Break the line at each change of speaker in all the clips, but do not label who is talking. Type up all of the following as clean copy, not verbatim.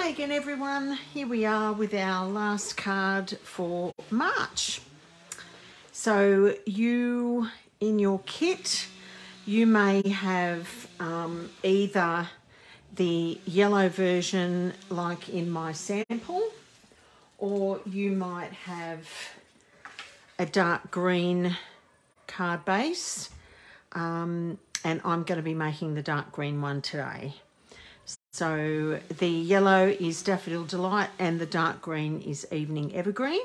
Hi again everyone, here we are with our last card for March. So you, in your kit, you may have either the yellow version like in my sample, or you might have a dark green card base, and I'm going to be making the dark green one today. So the yellow is Daffodil Delight and the dark green is Evening Evergreen.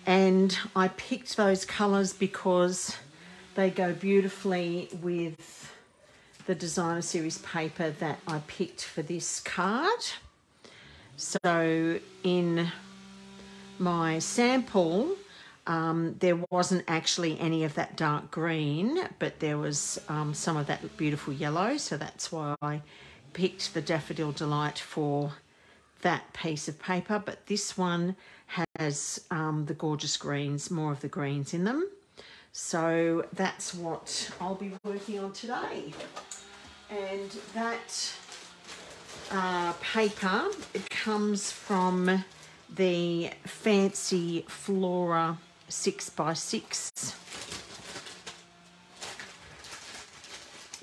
And I picked those colours because they go beautifully with the designer series paper that I picked for this card. So in my sample, there wasn't actually any of that dark green, but there was some of that beautiful yellow. So that's why I picked the Daffodil Delight for that piece of paper. But this one has the gorgeous greens, more of the greens in them. So that's what I'll be working on today. And that paper, it comes from the Fancy Flora 6x6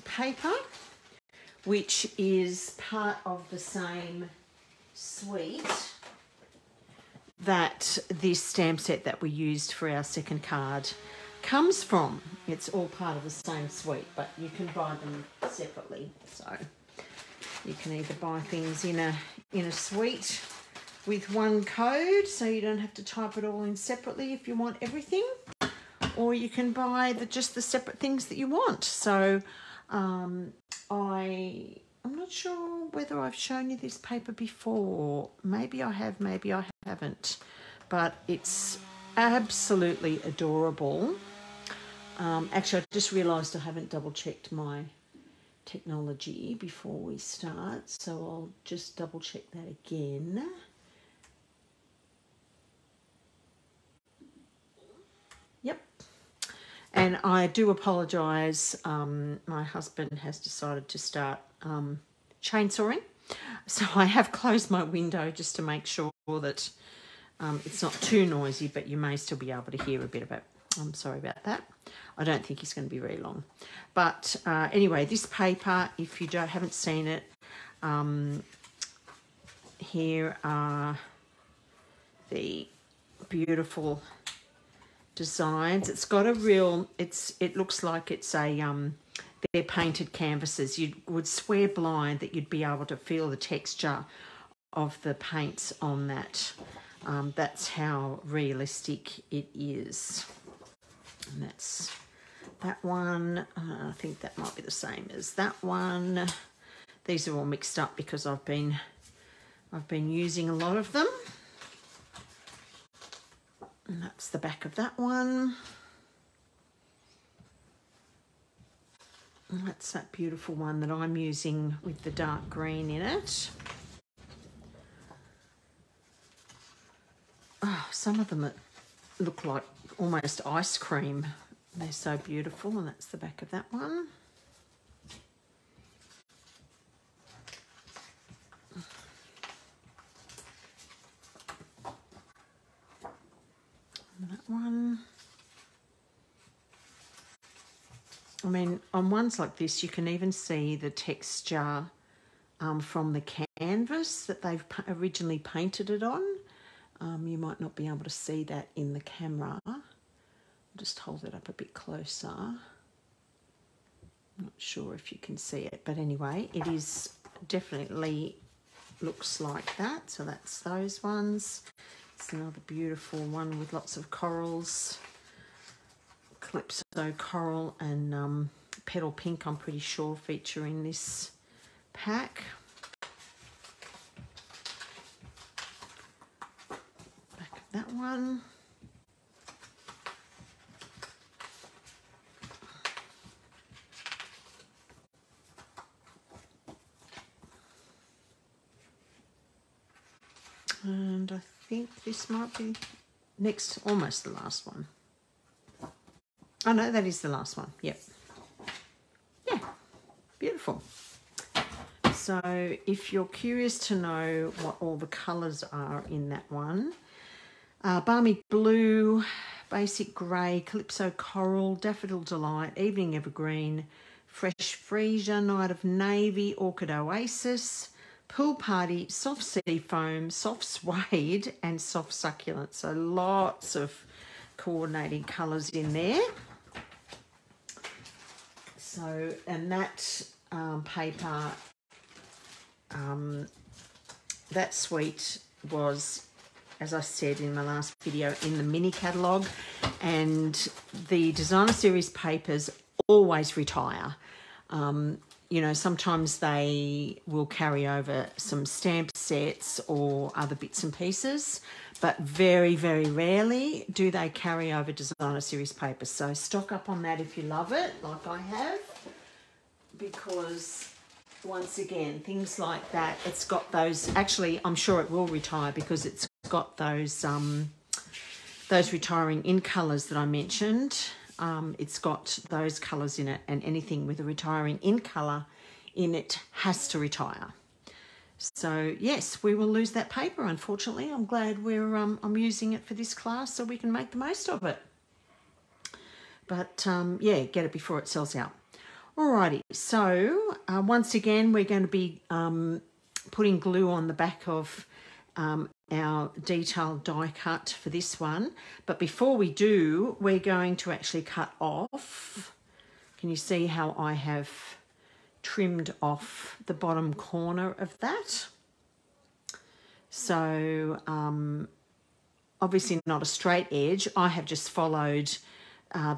paper, which is part of the same suite that this stamp set that we used for our second card comes from. It's all part of the same suite, but you can buy them separately. So you can either buy things in a suite with one code, so you don't have to type it all in separately if you want everything, or you can buy just the separate things that you want. So I'm not sure whether I've shown you this paper before. Maybe I have, maybe I haven't, but it's absolutely adorable. Actually, I just realised I haven't double checked my technology before we start, so I'll just double check that again. Yep. And I do apologise, my husband has decided to start chainsawing, so I have closed my window just to make sure that it's not too noisy, but you may still be able to hear a bit of it. I'm sorry about that. I don't think it's going to be very long. But anyway, this paper, if you haven't seen it, here are the beautiful designs. It's got a real, it looks like it's a, they're painted canvases. You would swear blind that you'd be able to feel the texture of the paints on that. That's how realistic it is. And that's that one. I think that might be the same as that one. These are all mixed up because I've been using a lot of them. And that's the back of that one. And that's that beautiful one that I'm using with the dark green in it. Oh, some of them look like almost ice cream. They're so beautiful, and that's the back of that one. And that one. I mean, on ones like this, you can even see the texture from the canvas that they've originally painted it on. You might not be able to see that in the camera. I'll just hold it up a bit closer. I'm not sure if you can see it, but anyway, it is definitely looks like that. So that's those ones. It's another beautiful one with lots of corals. Calypso coral and petal pink, I'm pretty sure, feature in this pack. Back of that one. And I think this might be next, almost the last one. Oh no, that is the last one. Yep. Yeah, beautiful. So if you're curious to know what all the colours are in that one, Balmy Blue, Basic Grey, Calypso Coral, Daffodil Delight, Evening Evergreen, Fresh Freesia, Night of Navy, Orchid Oasis, Pool Party, Soft Sea Foam, Soft Suede and Soft Succulent. So lots of coordinating colours in there. So, and that paper, that suite was, as I said in my last video, in the mini catalogue, and the designer series papers always retire. You know, sometimes they will carry over some stamp sets or other bits and pieces, but very, very rarely do they carry over designer series papers. So stock up on that if you love it, like I have, because once again, things like that, it's got those, actually, I'm sure it will retire because it's got those retiring in colours that I mentioned. It's got those colours in it, and anything with a retiring in colour in it has to retire. So yes, we will lose that paper, unfortunately. I'm glad I'm using it for this class so we can make the most of it. But yeah, get it before it sells out. Alrighty, so once again, we're going to be putting glue on the back of our detailed die cut for this one. But before we do, we're going to actually cut off. Can you see how I have trimmed off the bottom corner of that? So obviously not a straight edge. I have just followed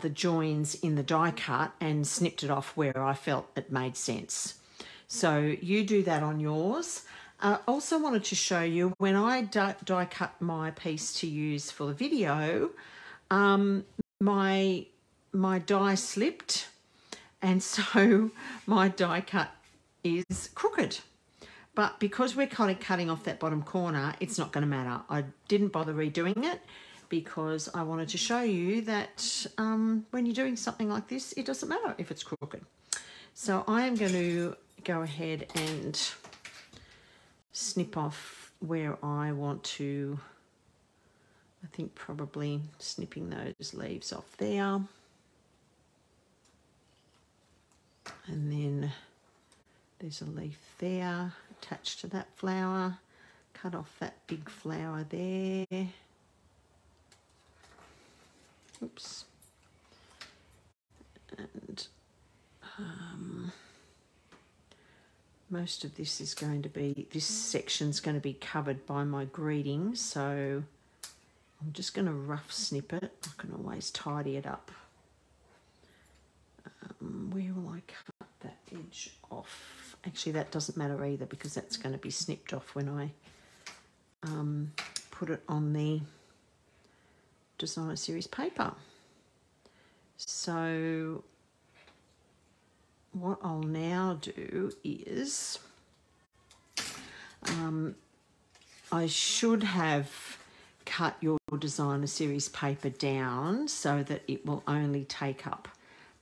the joins in the die cut and snipped it off where I felt it made sense. So you do that on yours. Also wanted to show you when I die cut my piece to use for the video, my die slipped, and so my die cut is crooked. But because we're kind of cutting off that bottom corner, it's not going to matter. I didn't bother redoing it because I wanted to show you that when you're doing something like this, it doesn't matter if it's crooked. So I am going to go ahead and snip off where I want to. I think probably snipping those leaves off there. And then there's a leaf there attached to that flower. Cut off that big flower there. Oops. And most of this is going to be, this section's going to be covered by my greetings, so I'm just going to rough snip it. I can always tidy it up. Where will I cut that edge off? Actually, that doesn't matter either because that's going to be snipped off when I put it on the designer series paper. So what I'll now do is I should have cut your designer series paper down so that it will only take up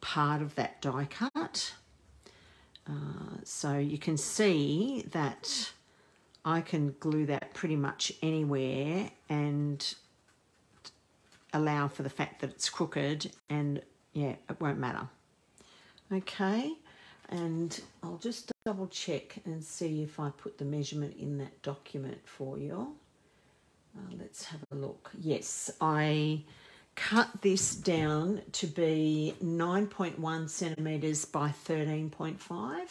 part of that die cut. So you can see that I can glue that pretty much anywhere and allow for the fact that it's crooked, and yeah, it won't matter. Okay, and I'll just double check and see if I put the measurement in that document for you. Let's have a look. Yes, I cut this down to be 9.1 centimetres by 13.5.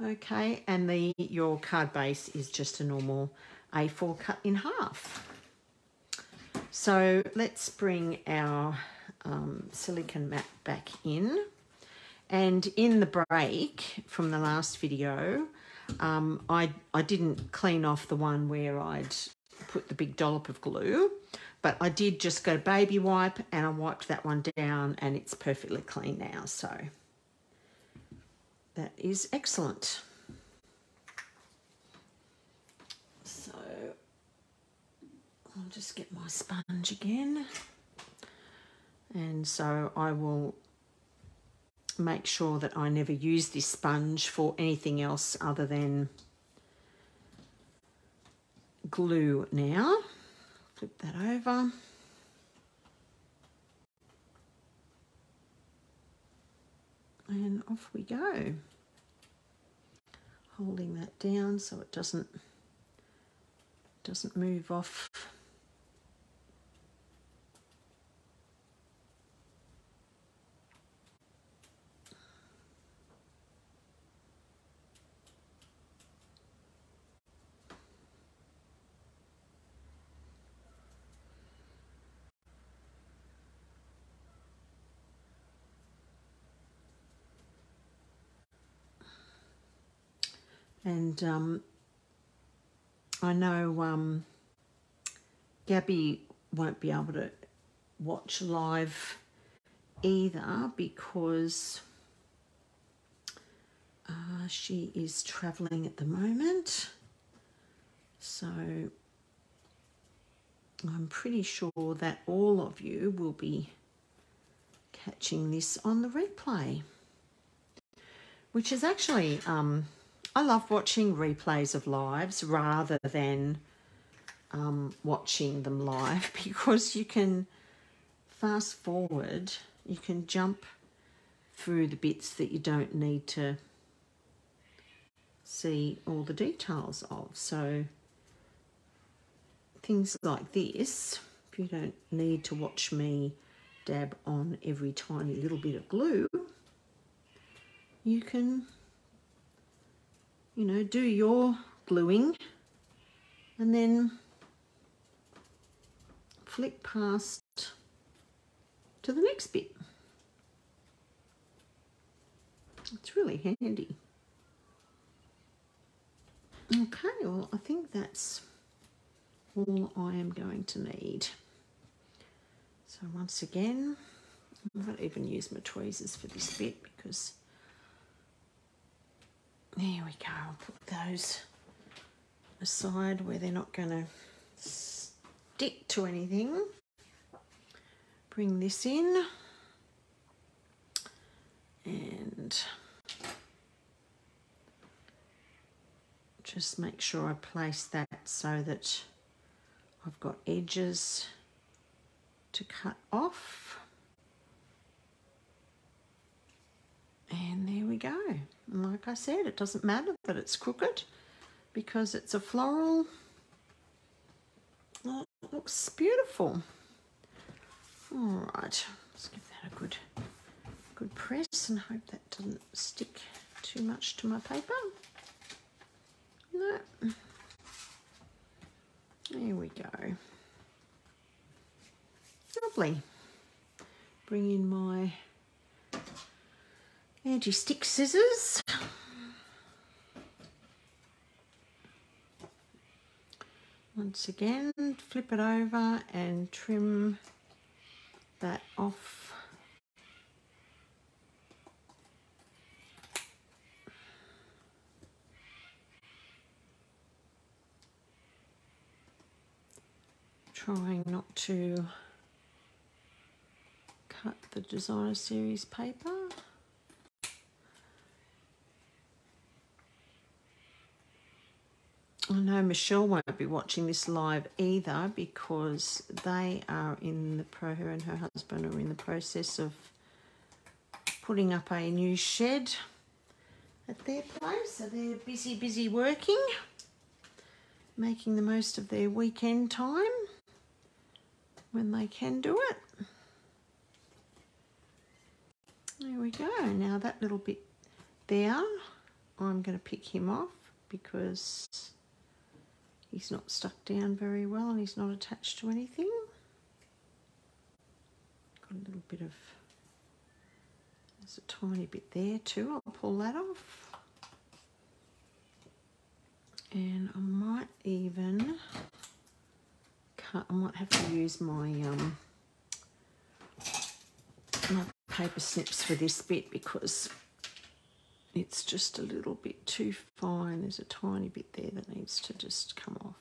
Okay, and your card base is just a normal A4 cut in half. So let's bring our silicone mat back in. And in the break from the last video, I didn't clean off the one where I'd put the big dollop of glue, but I did just go to baby wipe and I wiped that one down and it's perfectly clean now. So that is excellent. So I'll just get my sponge again. And so I will make sure that I never use this sponge for anything else other than glue now. Flip that over. And off we go. Holding that down so it doesn't move off. And I know Gabby won't be able to watch live either because she is travelling at the moment. So I'm pretty sure that all of you will be catching this on the replay, which is actually, I love watching replays of lives rather than watching them live because you can fast forward, you can jump through the bits that you don't need to see all the details of. So things like this, if you don't need to watch me dab on every tiny little bit of glue, you can, you know, do your gluing and then flick past to the next bit. It's really handy. Okay, well, I think that's all I am going to need. So once again, I won't even use my tweezers for this bit because there we go. I'll put those aside where they're not going to stick to anything. Bring this in and just make sure I place that so that I've got edges to cut off. And there we go. And like I said, it doesn't matter that it's crooked because it's a floral. Oh, it looks beautiful. All right, let's give that a good press and hope that doesn't stick too much to my paper. No. There we go. Lovely. Bring in my anti-stick scissors. Once again, flip it over and trim that off. Trying not to cut the designer series paper. I know Michelle won't be watching this live either because they are her and her husband are in the process of putting up a new shed at their place. So they're busy working, making the most of their weekend time when they can do it. There we go. Now that little bit there, I'm going to pick him off because he's not stuck down very well and he's not attached to anything. Got a little bit of, there's a tiny bit there too. I'll pull that off. And I might even cut, I might have to use my my paper snips for this bit because it's just a little bit too fine. There's a tiny bit there that needs to just come off.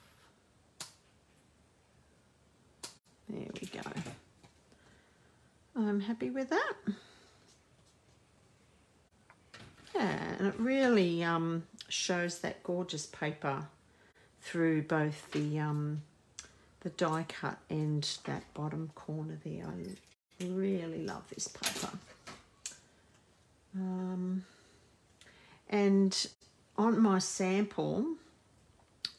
There we go. I'm happy with that. Yeah, and it really shows that gorgeous paper through both the die cut and that bottom corner there. I really love this paper. And on my sample,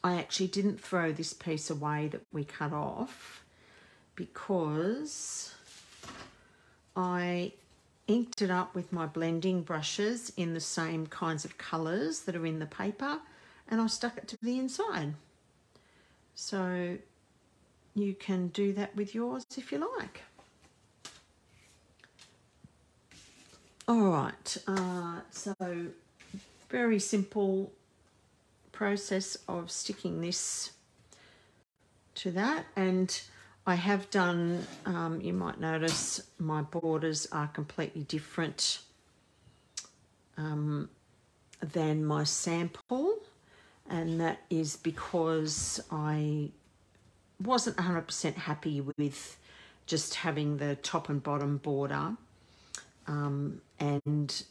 I actually didn't throw this piece away that we cut off because I inked it up with my blending brushes in the same kinds of colours that are in the paper, and I stuck it to the inside. So you can do that with yours if you like. All right, so very simple process of sticking this to that, and I have done, you might notice my borders are completely different than my sample, and that is because I wasn't 100% happy with just having the top and bottom border, and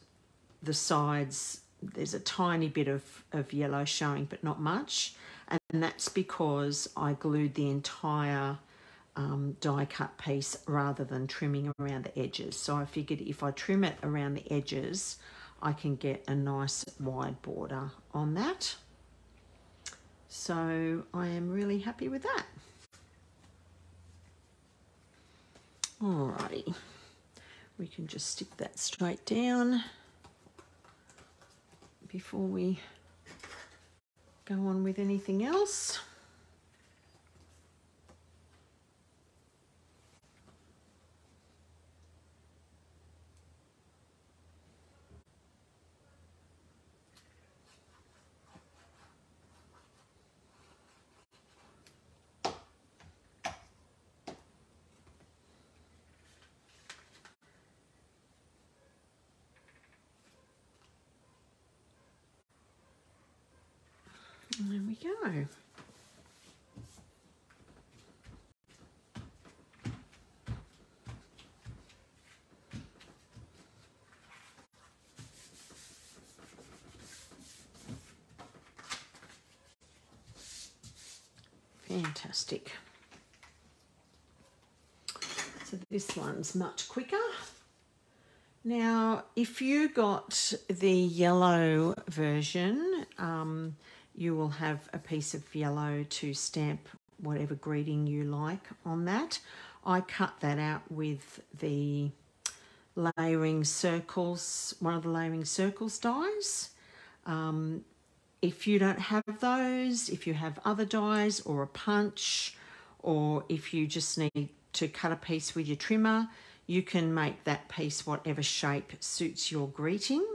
the sides there's a tiny bit of yellow showing but not much, and that's because I glued the entire die cut piece rather than trimming around the edges. So I figured if I trim it around the edges I can get a nice wide border on that. So I am really happy with that. Alrighty, we can just stick that straight down before we go on with anything else. There we go. Fantastic. So this one's much quicker. Now, if you got the yellow version, you will have a piece of yellow to stamp whatever greeting you like on that. I cut that out with the layering circles, one of the layering circles dies. If you don't have those, if you have other dies or a punch, or if you just need to cut a piece with your trimmer, you can make that piece whatever shape suits your greeting.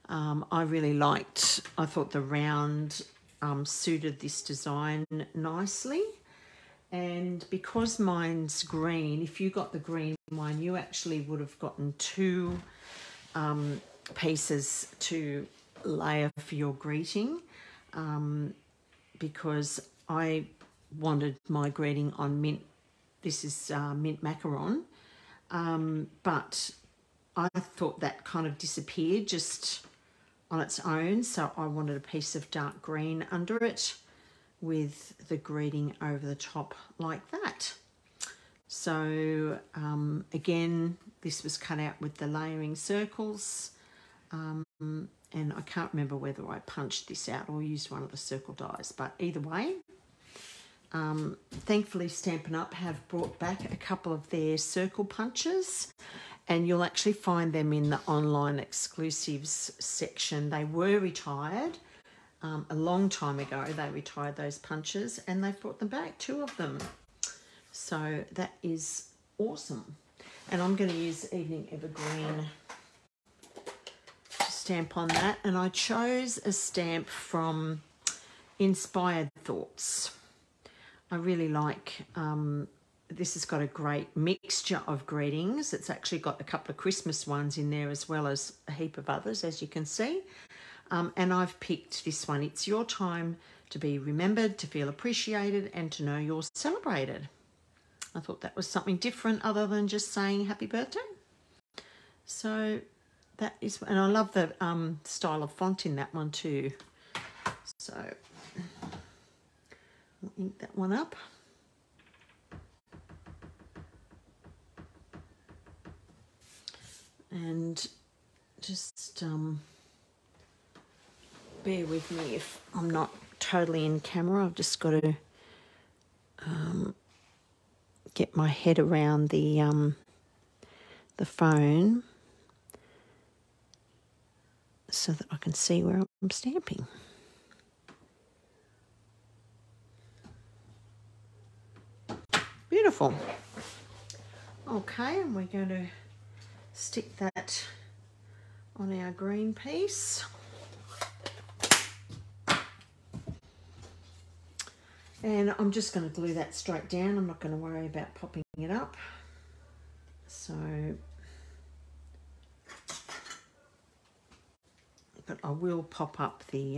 I thought the round suited this design nicely. And because mine's green, if you got the green one, you actually would have gotten two pieces to layer for your greeting, because I wanted my greeting on mint. This is mint macaron, but I thought that kind of disappeared just on its own, so I wanted a piece of dark green under it with the greeting over the top like that. So again, this was cut out with the layering circles, and I can't remember whether I punched this out or used one of the circle dies, but either way, thankfully Stampin' Up! Have brought back a couple of their circle punches, and you'll actually find them in the online exclusives section. They were retired a long time ago. They retired those punches, and they've brought them back, 2 of them. So that is awesome. And I'm going to use Evening Evergreen to stamp on that. And I chose a stamp from Inspired Thoughts. I really like, this has got a great mixture of greetings. It's actually got a couple of Christmas ones in there as well as a heap of others, as you can see. And I've picked this one. It's your time to be remembered, to feel appreciated, and to know you're celebrated. I thought that was something different other than just saying happy birthday. So that is, and I love the style of font in that one too. So I'll ink that one up. And just bear with me if I'm not totally in camera. I've just got to get my head around the phone so that I can see where I'm stamping. Beautiful. Okay, and we're going to stick that on our green piece. And I'm just going to glue that straight down. I'm not going to worry about popping it up. So, but I will pop up the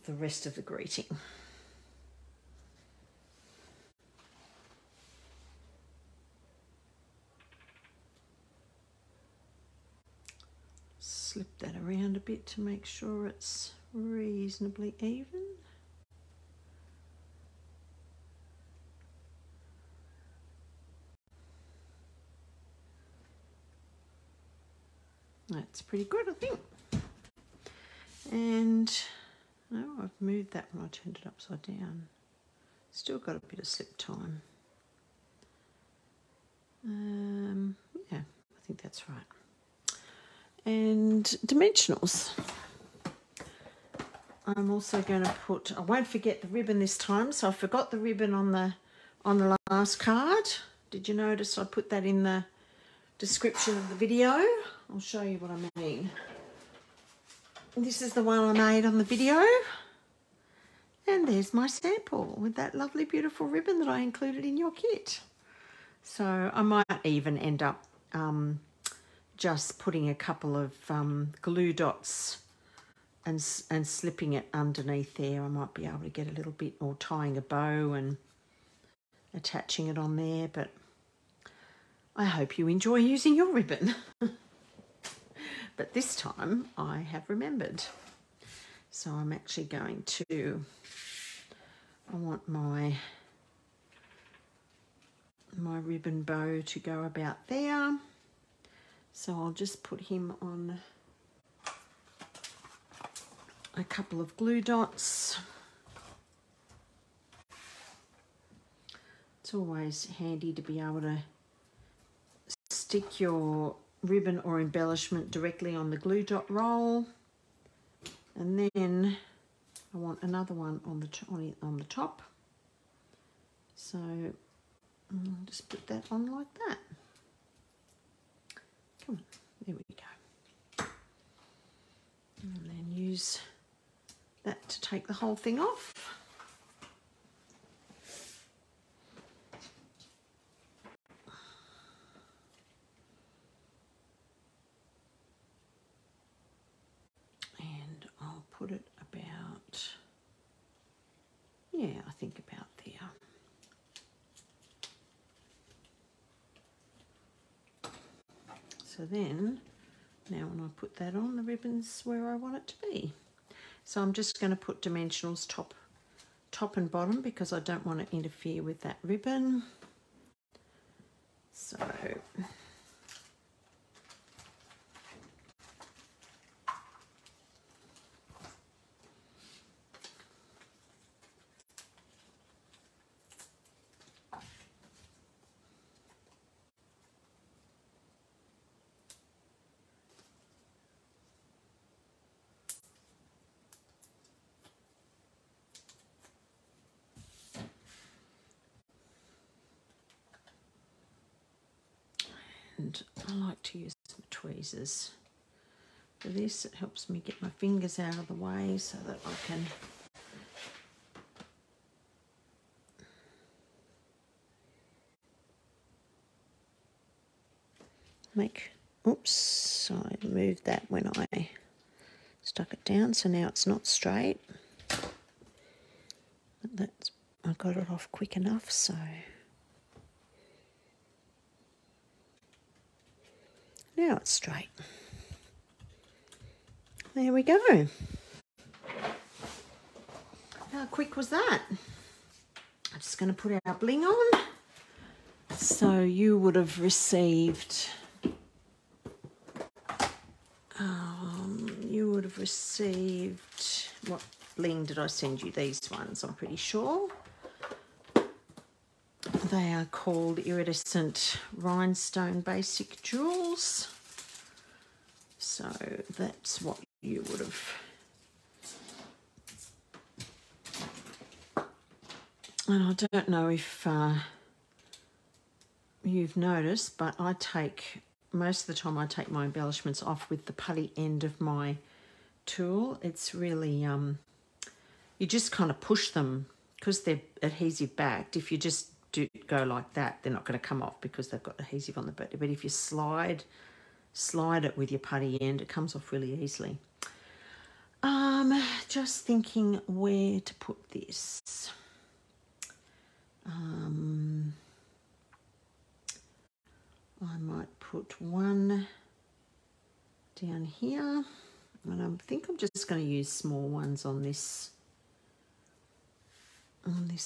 rest of the greeting. Slip that around a bit to make sure it's reasonably even. That's pretty good, I think. And no, I've moved that when I turned it upside down. Still got a bit of slip time. Yeah, I think that's right. And dimensionals. I'm also going to put, I won't forget the ribbon this time, so I forgot the ribbon on the last card. Did you notice I put that in the description of the video? I'll show you what I mean. This is the one I made on the video. And there's my sample with that lovely beautiful ribbon that I included in your kit. So I might even end up just putting a couple of glue dots and slipping it underneath there. I might be able to get a little bit, or tying a bow and attaching it on there, but I hope you enjoy using your ribbon. But this time I have remembered. So I'm actually going to, I want my ribbon bow to go about there. So I'll just put him on a couple of glue dots. It's always handy to be able to stick your ribbon or embellishment directly on the glue dot roll. And then I want another one on the top. So I'll just put that on like that. Come on, there we go. And then use that to take the whole thing off. And I'll put it about, yeah, I think about there. So then, now when I put that on, the ribbon's where I want it to be. So I'm just going to put dimensionals top and bottom because I don't want to interfere with that ribbon. So and I like to use some tweezers for this. It helps me get my fingers out of the way so that I can make, oops, I moved that when I stuck it down, so now it's not straight. But that's, I got it off quick enough, so Now it's straight. There we go. How quick was that? I'm just going to put our bling on. So you would have received, what bling did I send you? These ones, I'm pretty sure. They are called Iridescent Rhinestone Basic Jewels. So that's what you would have. And I don't know if you've noticed, but most of the time I take my embellishments off with the putty end of my tool. It's really, you just kind of push them because they're adhesive backed. If you just go like that, they're not going to come off because they've got adhesive on the bit. But if you slide it with your putty end, it comes off really easily. Just thinking where to put this. I might put one down here, and I think I'm just going to use small ones on this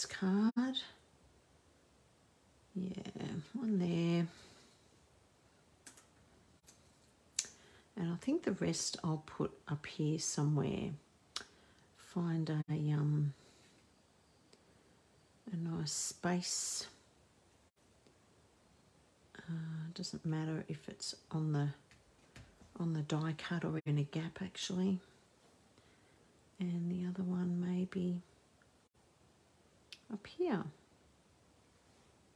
card. Yeah, one there. And I think the rest I'll put up here somewhere. Find a nice space. Doesn't matter if it's on the die cut or in a gap actually. And the other one maybe up here.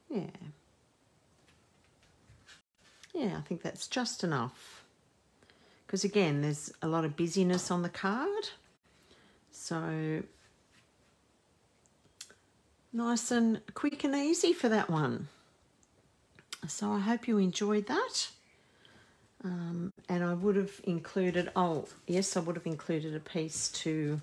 Yeah. Yeah, I think that's just enough. Because again, there's a lot of busyness on the card. So nice and quick and easy for that one. So I hope you enjoyed that. And I would have included, oh yes, I would have included a piece to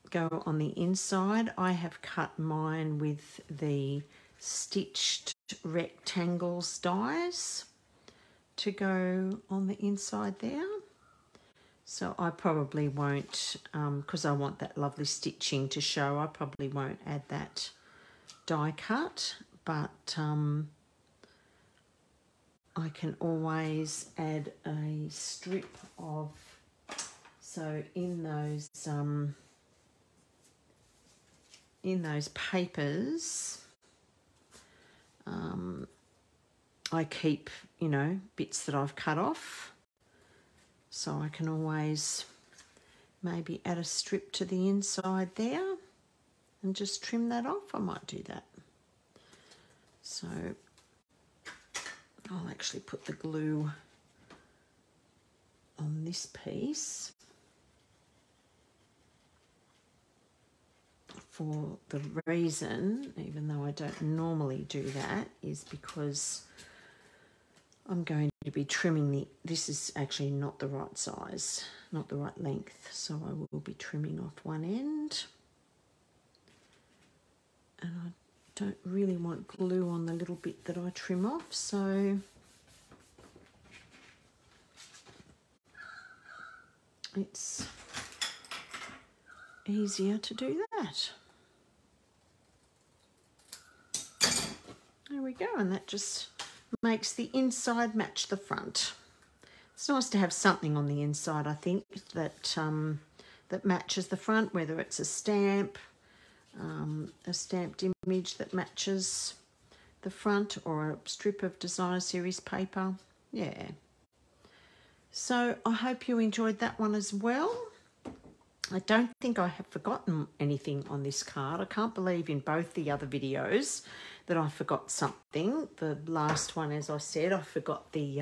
go on the inside. I have cut mine with the stitched rectangles dies to go on the inside there. So I probably won't, because I want that lovely stitching to show, I probably won't add that die cut, but I can always add a strip of, so in those papers, I keep, bits that I've cut off. So I can always maybe add a strip to the inside there and just trim that off. I might do that. So I'll actually put the glue on this piece for the reason, even though I don't normally do that, is because I'm going to be trimming this is actually not the right size, not the right length, so I will be trimming off one end. And I don't really want glue on the little bit that I trim off, so it's easier to do that. There we go, and that just makes the inside match the front. It's nice to have something on the inside, I think, that that matches the front, whether it's a stamped image that matches the front or a strip of designer series paper. Yeah. So I hope you enjoyed that one as well. I don't think I have forgotten anything on this card. I can't believe in both the other videos that I forgot something. The last one, as I said, I forgot the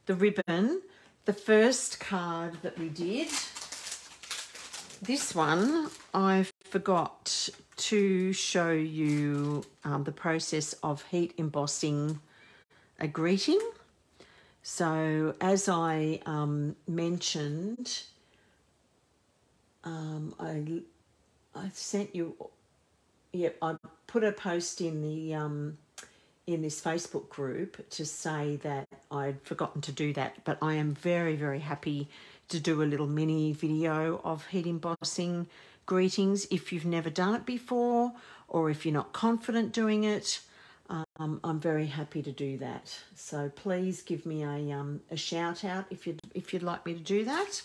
ribbon. The first card that we did, this one, I forgot to show you the process of heat embossing a greeting. So as I mentioned, I sent you, I put a post in in this Facebook group to say that I'd forgotten to do that, but I am very, very happy to do a little mini video of heat embossing greetings if you've never done it before, or if you're not confident doing it. I'm very happy to do that. So please give me a shout out if you'd like me to do that.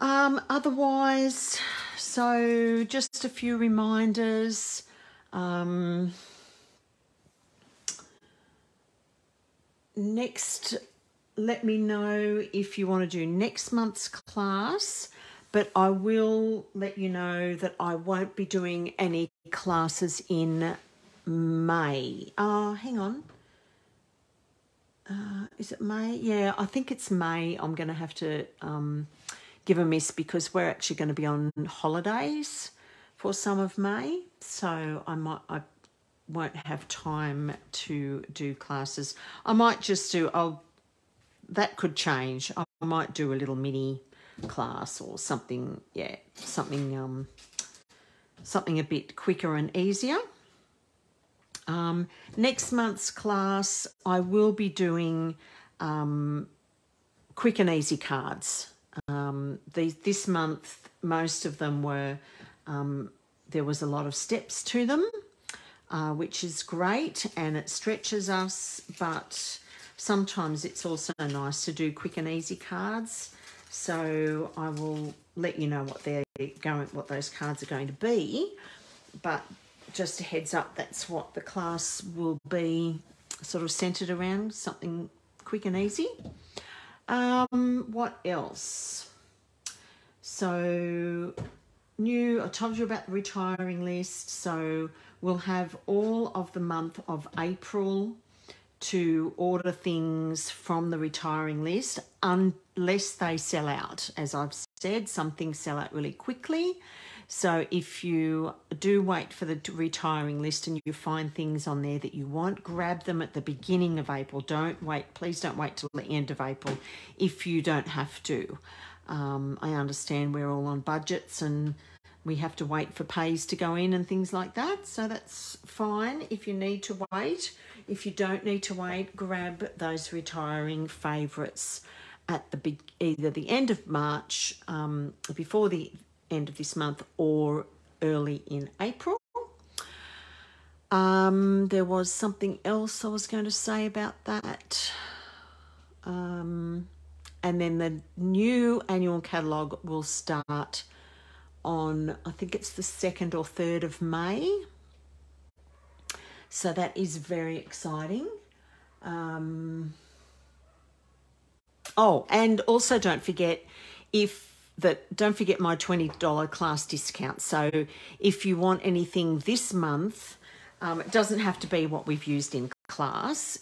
Otherwise, so just a few reminders. Next, let me know if you want to do next month's class, but I will let you know that I won't be doing any classes in May. Hang on. Is it May? Yeah, I think it's May. I'm going to have to give a miss because we're actually going to be on holidays for some of May, so I won't have time to do classes. I might just do, that could change. I might do a little mini class or something, yeah, something a bit quicker and easier. Next month's class, I will be doing quick and easy cards. This month, most of them were, there was a lot of steps to them, which is great, and it stretches us, but sometimes it's also nice to do quick and easy cards. So I will let you know what those cards are going to be, but just a heads up, that's what the class will be sort of centered around, something quick and easy. What else? So I told you about the retiring list. So we'll have all of the month of April to order things from the retiring list unless they sell out. As I've said, some things sell out really quickly. So if you do wait for the retiring list and you find things on there that you want, grab them at the beginning of April. Please don't wait till the end of April if you don't have to. I understand we're all on budgets and we have to wait for pays to go in and things like that. So that's fine if you need to wait. If you don't need to wait, grab those retiring favourites at either the end of March, before the end of this month, or early in April. There was something else I was going to say about that. And then the new annual catalogue will start on, I think it's the 2nd or 3rd of May. So that is very exciting. Oh, and also don't forget my $20 class discount. So if you want anything this month, it doesn't have to be what we've used in class.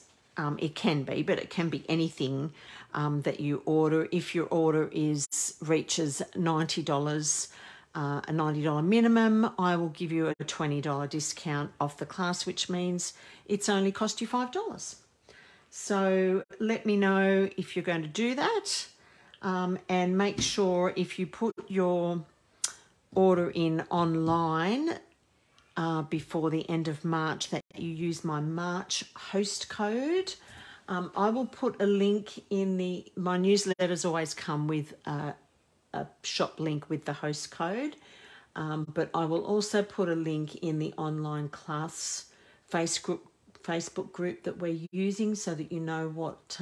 It can be, but it can be anything that you order. If your order reaches $90, a $90 minimum, I will give you a $20 discount off the class, which means it's only cost you $5. So let me know if you're going to do that. And make sure if you put your order in online before the end of March that you use my March host code. I will put a link in my newsletters always come with a shop link with the host code, but I will also put a link in the online class Facebook group that we're using so that you know what,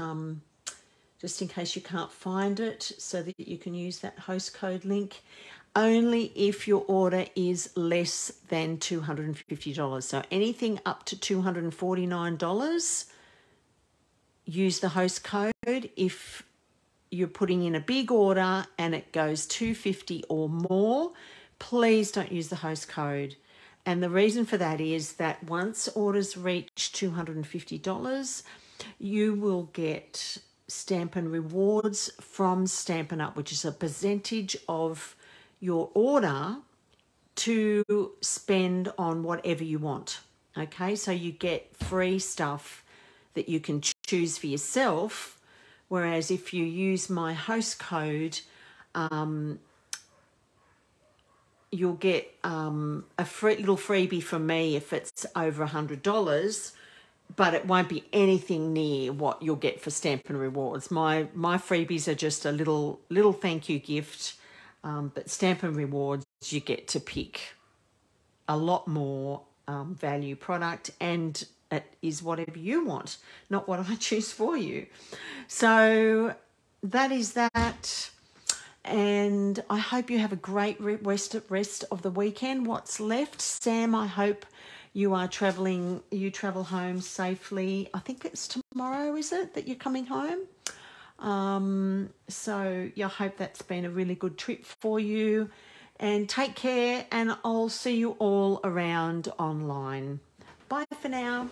just in case you can't find it, so that you can use that host code link. Only if your order is less than $250. So anything up to $249, use the host code. If you're putting in a big order and it goes $250 or more, please don't use the host code. And the reason for that is that once orders reach $250, you will get Stampin' Rewards from Stampin' Up, which is a percentage of your order to spend on whatever you want. Okay, so you get free stuff that you can choose for yourself, whereas if you use my host code, you'll get a little freebie from me if it's over $100, but it won't be anything near what you'll get for Stampin' Rewards. My freebies are just a little thank you gift, but Stampin' Rewards, you get to pick a lot more value product, and it is whatever you want, not what I choose for you. So that is that. And I hope you have a great rest of the weekend. What's left, Sam, I hope you are traveling, you travel home safely. I think it's tomorrow, is it, that you're coming home? So yeah, I hope that's been a really good trip for you. And take care, and I'll see you all around online. Bye for now.